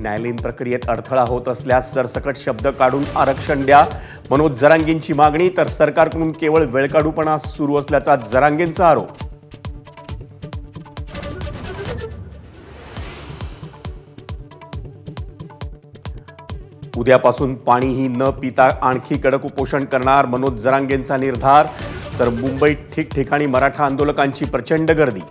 न्यायालयीन प्रक्रियेत अडथळा होत असल्यास सरसकट शब्द काढून आरक्षण द्या, मनोज जरांगेंची मागणी. तर सरकारकडून केवळ वेळकाढूपणा सुरू असल्याचा जरांगेंचा आरोप. उद्यापासून पाणीही न पिता आणखी कडक उपोषण करणार मनोज जरांगेंचा निर्धार. तर मुंबईत ठिकठिकाणी मराठा आंदोलकांची प्रचंड गर्दी.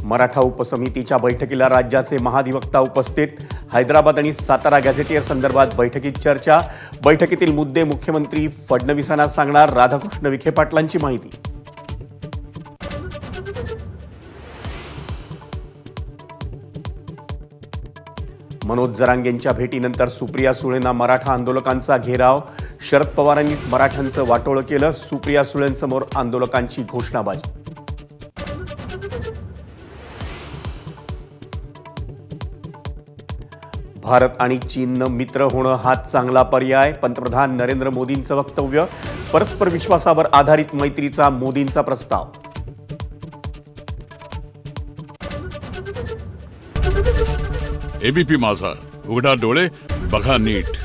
मराठा उपसमितीच्या बैठकीला राज्याचे महाधिवक्ता उपस्थित. हैदराबाद आणि सातारा गॅझेटियर संदर्भात बैठकीत चर्चा. बैठकीतील मुद्दे मुख्यमंत्री फडणवीसांना सांगणार राधाकृष्ण विखे पाटलांची माहिती. मनोज जरांगेंच्या भेटीनंतर सुप्रिया सुळेंना मराठा आंदोलकांचा घेराव. शरद पवारांनीच मराठ्यांचं वाटोळं केलं, सुप्रिया सुळेंसमोर आंदोलकांची घोषणाबाजी. भारत आणि चीननं मित्र होणं हाच चांगला पर्याय. पंतप्रधान नरेंद्र मोदींचं वक्तव्य. परस्पर विश्वासावर आधारित मैत्रीचा मोदींचा प्रस्ताव. एबीपी माझा, उघडा डोळे बघा नीट.